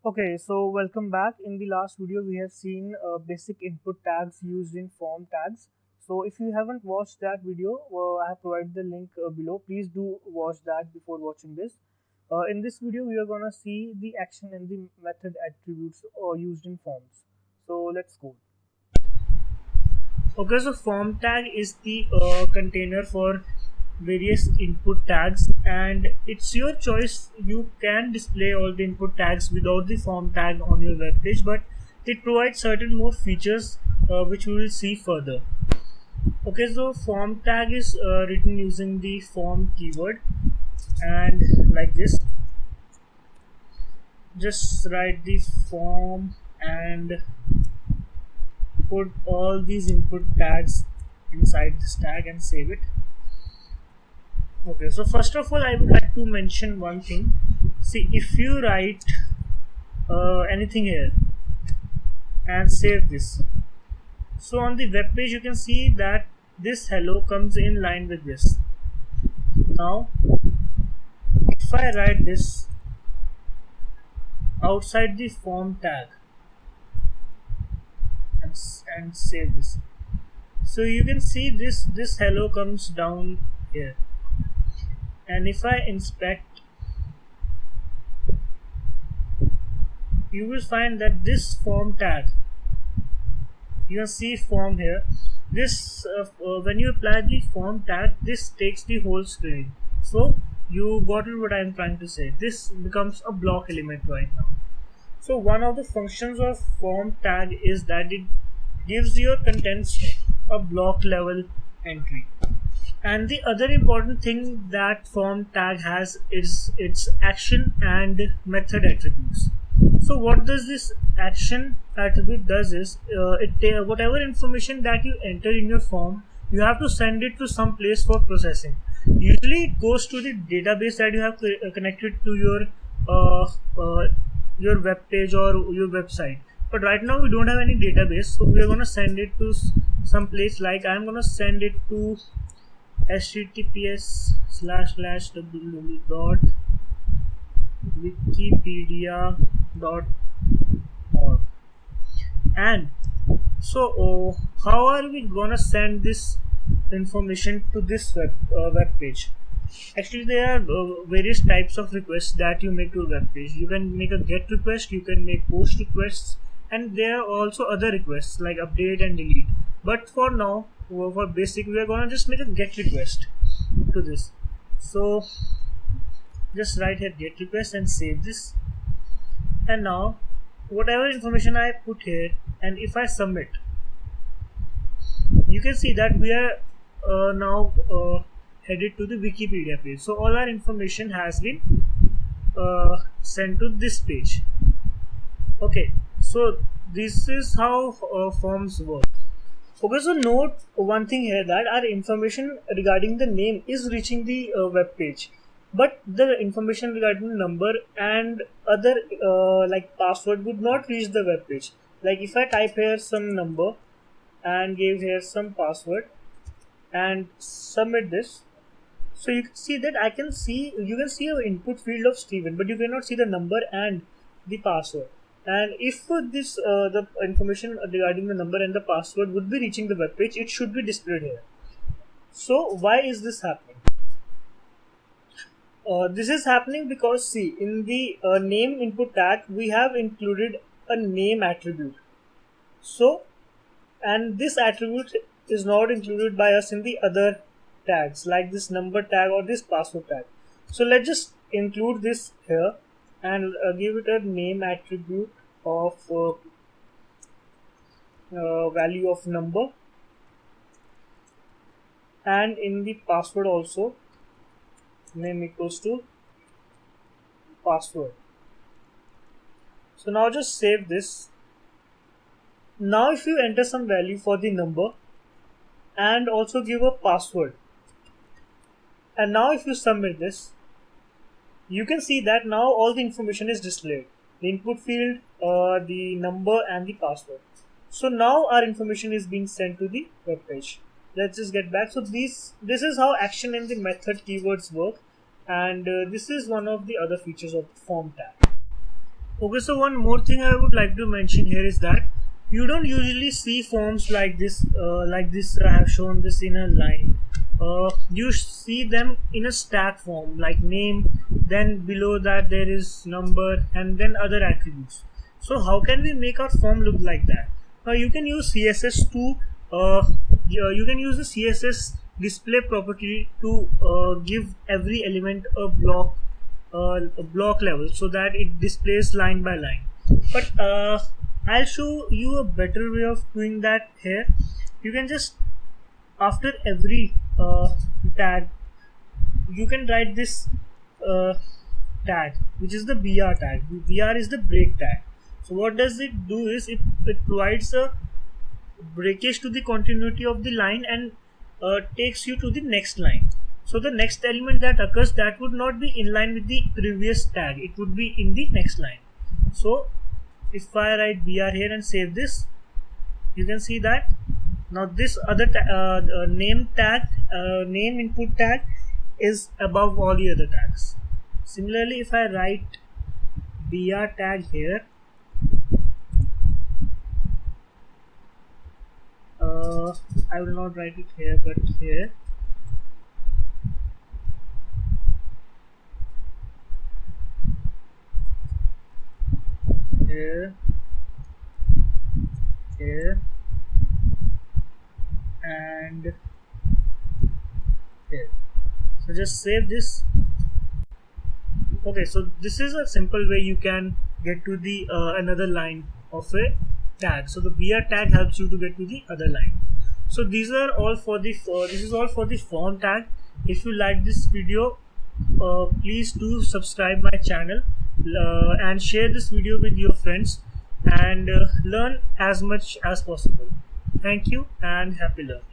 Okay, so welcome back. In the last video, we have seen basic input tags used in form tags. So if you haven't watched that video, I have provided the link below. Please do watch that before watching this. In this video, we are gonna see the action and the method attributes used in forms. So let's go. Okay, so form tag is the container for various input tags, and it's your choice. You can display all the input tags without the form tag on your web page, but it provides certain more features which we will see further. Okay, so form tag is written using the form keyword, and like this, just write the form and put all these input tags inside this tag and save it. Okay, so first of all, I would like to mention one thing. See, if you write anything here and save this, so on the web page you can see that this hello comes in line with this. Now, if I write this outside the form tag and save this, so you can see this hello comes down here. And if I inspect, you will find that this form tag, you can see form here, this when you apply the form tag, this takes the whole screen. So you got it what I'm trying to say. This becomes a block element right now. So one of the functions of form tag is that it gives your contents a block level entry. And the other important thing that form tag has is its action and method attributes. So what does this action attribute does is whatever information that you enter in your form, you have to send it to some place for processing. Usually it goes to the database that you have connected to uh, uh, your web page or your website. But right now we don't have any database, so we are going to send it to some place. Like I'm going to send it to https://www.wikipedia.org. And so how are we gonna send this information to this web page? Actually, there are various types of requests that you make to a web page. You can make a get request, you can make post requests, and there are also other requests like update and delete. But for now, for basic, we are gonna just make a get request to this. So just write here get request and save this. And now, whatever information I put here, and if I submit, you can see that we are now headed to the Wikipedia page. So all our information has been sent to this page. Okay, so this is how forms work. Okay, so note one thing here, that our information regarding the name is reaching the web page, but the information regarding the number and other like password would not reach the web page. Like if I type here some number and give here some password and submit this, so you can see that you can see an input field of Steven, but you cannot see the number and the password. And if the information regarding the number and the password would be reaching the web page, it should be displayed here. So why is this happening? This is happening because, see, in the name input tag we have included a name attribute. So, and this attribute is not included by us in the other tags like this number tag or this password tag. So let's just include this here and give it a name attribute of value of number, and in the password also name equals to password. So now just save this. Now if you enter some value for the number and also give a password, and now if you submit this, you can see that now all the information is displayed, the input field, the number and the password. So now our information is being sent to the web page. Let's just get back. So this is how action and the method keywords work, and this is one of the other features of the form tag. Okay, so one more thing I would like to mention here is that you don't usually see forms like this. I have shown this in a line. You see them in a stack form, like name. Then below that there is number, and then other attributes. So how can we make our form look like that? You can use CSS to. You can use the CSS display property to give every element a block level so that it displays line by line. But I'll show you a better way of doing that here. You can just, after every tag, you can write this uh, tag, which is the BR tag. BR is the break tag. So what does it do is it provides a breakage to the continuity of the line and takes you to the next line. So the next element that occurs, that would not be in line with the previous tag, it would be in the next line. So if I write BR here and save this, you can see that now this other name tag, name input tag is above all the other tags. Similarly, if I write BR tag here, I will not write it here but here, here, here, and here. So just save this. Okay, so this is a simple way you can get to the another line of a tag. So the BR tag helps you to get to the other line. So these are all for the this is all for the form tag. If you like this video, please do subscribe my channel and share this video with your friends, and learn as much as possible. Thank you and happy learning.